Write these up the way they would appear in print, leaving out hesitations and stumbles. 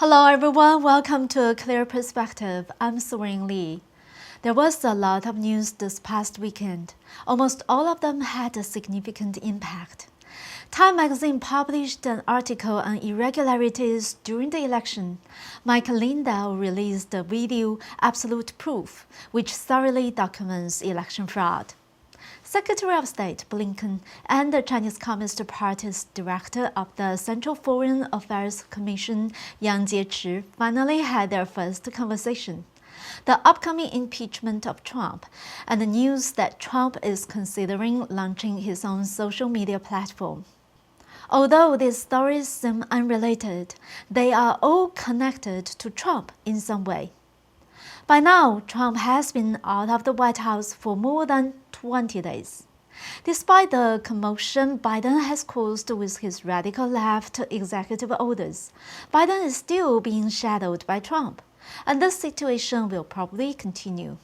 Hello everyone, welcome to A Clear Perspective. I'm Serene. There was a lot of news this past weekend. Almost all of them had a significant impact. Time magazine published an article on irregularities during the election. Mike Lindell released a video, Absolute Proof, which thoroughly documents election fraud. Secretary of State Blinken and the Chinese Communist Party's director of the Central Foreign Affairs Commission, Yang Jiechi, finally had their first conversation. The upcoming impeachment of Trump and the news that Trump is considering launching his own social media platform. Although these stories seem unrelated, they are all connected to Trump in some way. By now, Trump has been out of the White House for more than 20 days. Despite the commotion Biden has caused with his radical left executive orders, Biden is still being shadowed by Trump, and this situation will probably continue.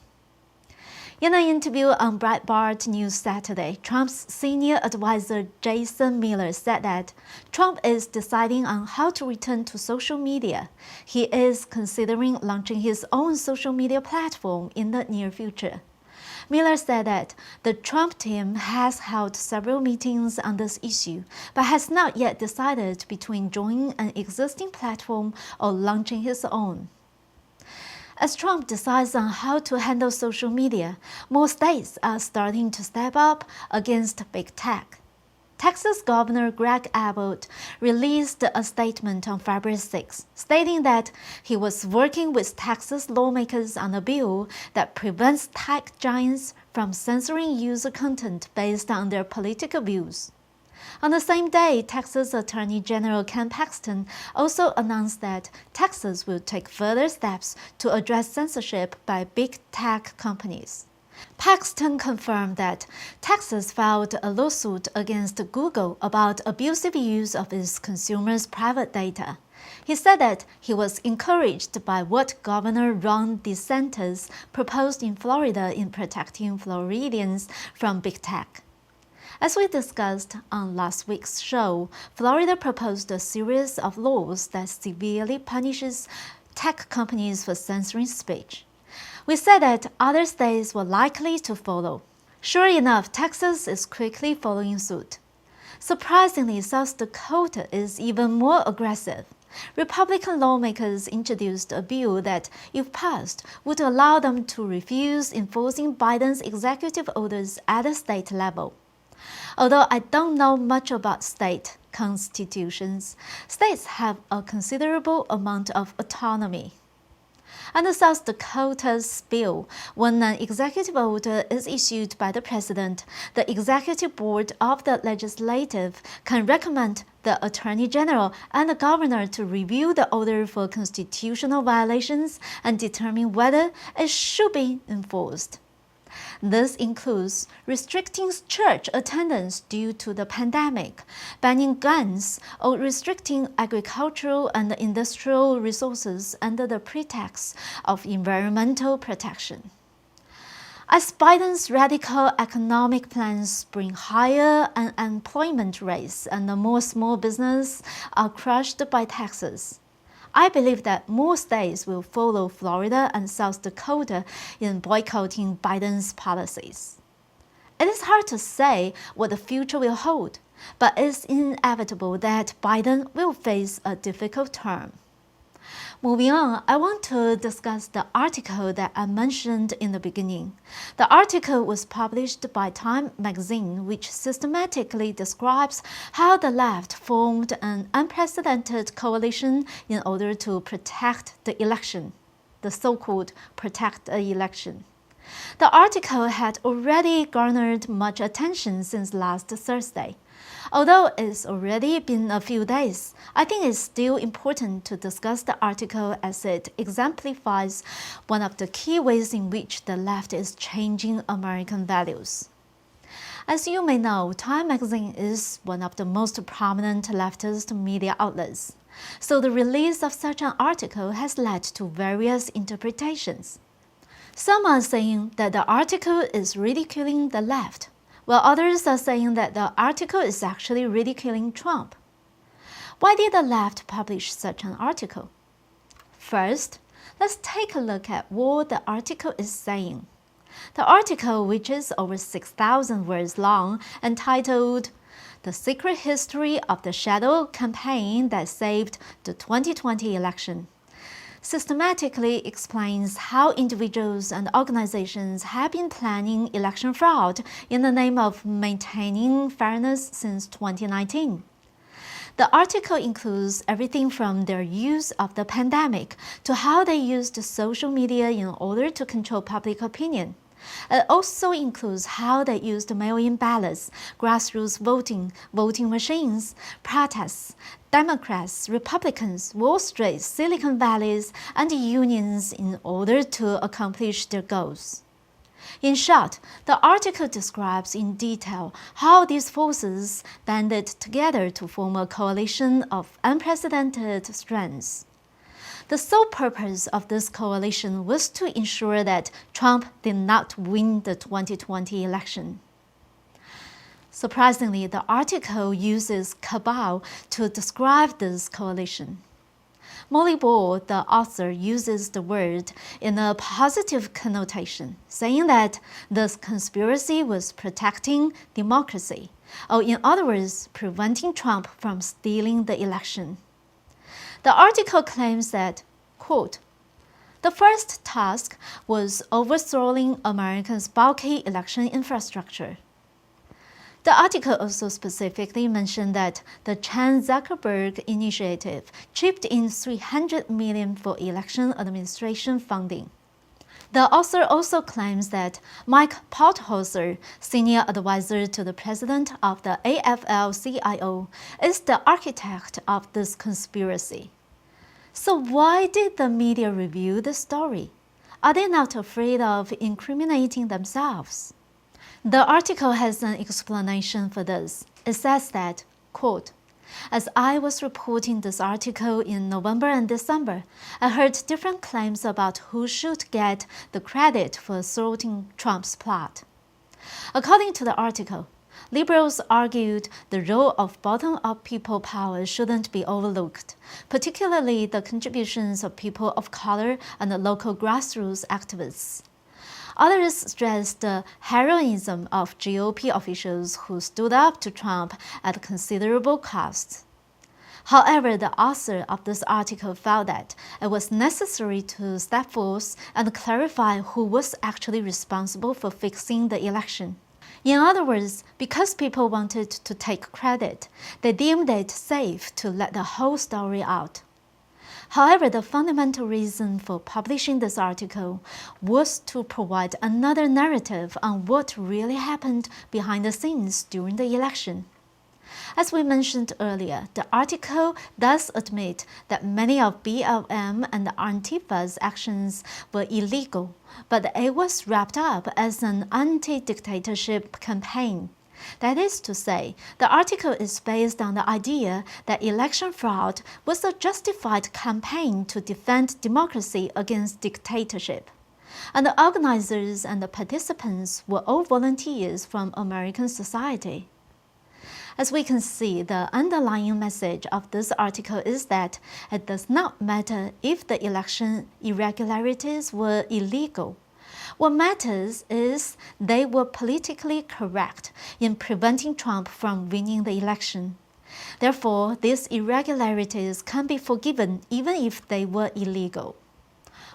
In an interview on Breitbart News Saturday, Trump's senior advisor Jason Miller said that Trump is deciding on how to return to social media. He is considering launching his own social media platform in the near future. Miller said that the Trump team has held several meetings on this issue, but has not yet decided between joining an existing platform or launching his own. As Trump decides on how to handle social media, more states are starting to step up against big tech. Texas Governor Greg Abbott released a statement on February 6, stating that he was working with Texas lawmakers on a bill that prevents tech giants from censoring user content based on their political views. On the same day, Texas Attorney General Ken Paxton also announced that Texas will take further steps to address censorship by big tech companies. Paxton confirmed that Texas filed a lawsuit against Google about abusive use of its consumers' private data. He said that he was encouraged by what Governor Ron DeSantis proposed in Florida in protecting Floridians from big tech. As we discussed on last week's show, Florida proposed a series of laws that severely punishes tech companies for censoring speech. We said that other states were likely to follow. Sure enough, Texas is quickly following suit. Surprisingly, South Dakota is even more aggressive. Republican lawmakers introduced a bill that, if passed, would allow them to refuse enforcing Biden's executive orders at the state level. Although I don't know much about state constitutions, states have a considerable amount of autonomy. Under South Dakota's bill, when an executive order is issued by the president, the executive board of the legislative can recommend the attorney general and the governor to review the order for constitutional violations and determine whether it should be enforced. This includes restricting church attendance due to the pandemic, banning guns, or restricting agricultural and industrial resources under the pretext of environmental protection. As Biden's radical economic plans bring higher unemployment rates and more small businesses are crushed by taxes, I believe that more states will follow Florida and South Dakota in boycotting Biden's policies. It is hard to say what the future will hold, but it's inevitable that Biden will face a difficult term. Moving on, I want to discuss the article that I mentioned in the beginning. The article was published by Time magazine, which systematically describes how the left formed an unprecedented coalition in order to protect the election, the so-called protect the election. The article had already garnered much attention since last Thursday. Although it's already been a few days, I think it's still important to discuss the article as it exemplifies one of the key ways in which the left is changing American values. As you may know, Time magazine is one of the most prominent leftist media outlets, so the release of such an article has led to various interpretations. Some are saying that the article is ridiculing the left, while others are saying that the article is actually ridiculing Trump. Why did the left publish such an article? First, let's take a look at what the article is saying. The article, which is over 6,000 words long, entitled "The Secret History of the Shadow Campaign That Saved the 2020 Election," systematically explains how individuals and organizations have been planning election fraud in the name of maintaining fairness since 2019. The article includes everything from their use of the pandemic to how they used social media in order to control public opinion. It also includes how they used mail-in ballots, grassroots voting, voting machines, protests, Democrats, Republicans, Wall Street, Silicon Valleys, and unions in order to accomplish their goals. In short, the article describes in detail how these forces banded together to form a coalition of unprecedented strengths. The sole purpose of this coalition was to ensure that Trump did not win the 2020 election. Surprisingly, the article uses cabal to describe this coalition. Molly Ball, the author, uses the word in a positive connotation, saying that this conspiracy was protecting democracy, or in other words, preventing Trump from stealing the election. The article claims that, quote, "The first task was overthrowing America's bulky election infrastructure." The article also specifically mentioned that the Chan-Zuckerberg initiative chipped in $300 million for election administration funding. The author also claims that Mike Pothauser, senior advisor to the president of the AFL-CIO, is the architect of this conspiracy. So why did the media review the story? Are they not afraid of incriminating themselves? The article has an explanation for this. It says that, quote, "As I was reporting this article in November and December, I heard different claims about who should get the credit for thwarting Trump's plot." According to the article, liberals argued the role of bottom-up people power shouldn't be overlooked, particularly the contributions of people of color and the local grassroots activists. Others stressed the heroism of GOP officials who stood up to Trump at considerable cost. However, the author of this article felt that it was necessary to step forth and clarify who was actually responsible for fixing the election. In other words, because people wanted to take credit, they deemed it safe to let the whole story out. However, the fundamental reason for publishing this article was to provide another narrative on what really happened behind the scenes during the election. As we mentioned earlier, the article does admit that many of BLM and Antifa's actions were illegal, but it was wrapped up as an anti-dictatorship campaign. That is to say, the article is based on the idea that election fraud was a justified campaign to defend democracy against dictatorship. And the organizers and the participants were all volunteers from American society. As we can see, the underlying message of this article is that it does not matter if the election irregularities were illegal. What matters is they were politically correct in preventing Trump from winning the election. Therefore, these irregularities can be forgiven even if they were illegal.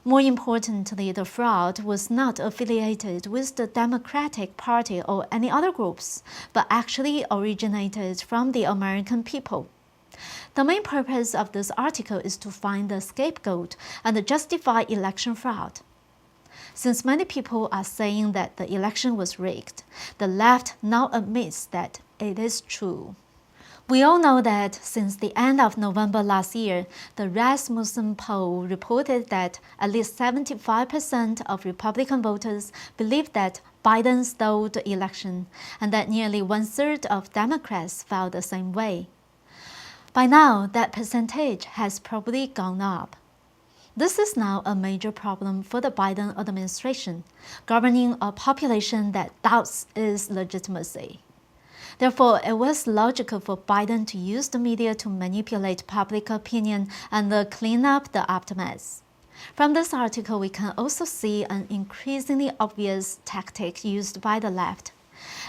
More importantly, the fraud was not affiliated with the Democratic Party or any other groups, but actually originated from the American people. The main purpose of this article is to find the scapegoat and justify election fraud. Since many people are saying that the election was rigged, the left now admits that it is true. We all know that since the end of November last year, the Rasmussen poll reported that at least 75% of Republican voters believe that Biden stole the election, and that nearly one-third of Democrats felt the same way. By now, that percentage has probably gone up. This is now a major problem for the Biden administration, governing a population that doubts its legitimacy. Therefore, it was logical for Biden to use the media to manipulate public opinion and clean up the aftermath. From this article, we can also see an increasingly obvious tactic used by the left.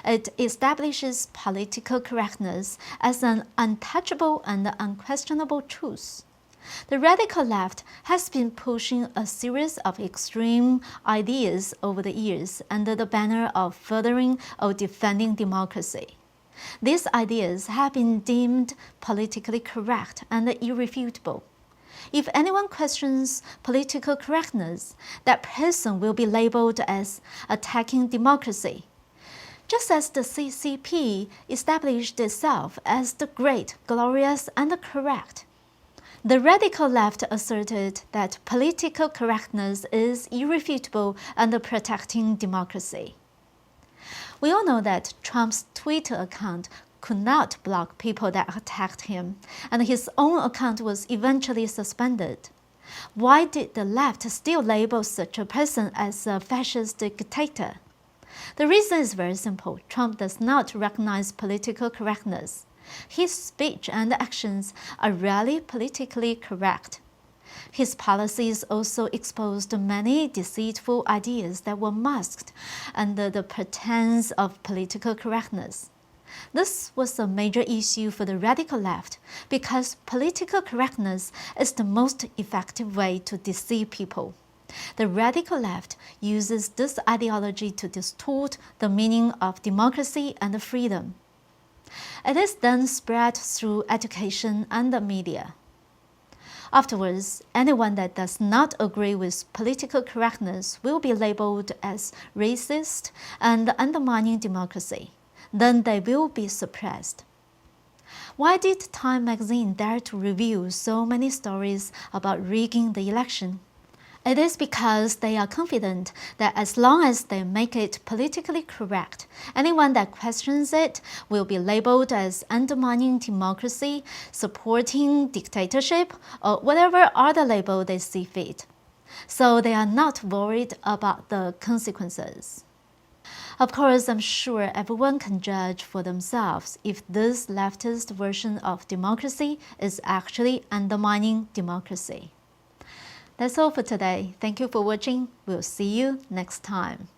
It establishes political correctness as an untouchable and unquestionable truth. The radical left has been pushing a series of extreme ideas over the years under the banner of furthering or defending democracy. These ideas have been deemed politically correct and irrefutable. If anyone questions political correctness, that person will be labeled as attacking democracy. Just as the CCP established itself as the great, glorious, and correct. The radical left asserted that political correctness is irrefutable and protecting democracy. We all know that Trump's Twitter account could not block people that attacked him, and his own account was eventually suspended. Why did the left still label such a person as a fascist dictator? The reason is very simple. Trump does not recognize political correctness. His speech and actions are rarely politically correct. His policies also exposed many deceitful ideas that were masked under the pretense of political correctness. This was a major issue for the radical left because political correctness is the most effective way to deceive people. The radical left uses this ideology to distort the meaning of democracy and freedom. It is then spread through education and the media. Afterwards, anyone that does not agree with political correctness will be labeled as racist and undermining democracy. Then they will be suppressed. Why did Time magazine dare to review so many stories about rigging the election? It is because they are confident that as long as they make it politically correct, anyone that questions it will be labeled as undermining democracy, supporting dictatorship, or whatever other label they see fit. So they are not worried about the consequences. Of course, I'm sure everyone can judge for themselves if this leftist version of democracy is actually undermining democracy. That's all for today. Thank you for watching. We'll see you next time.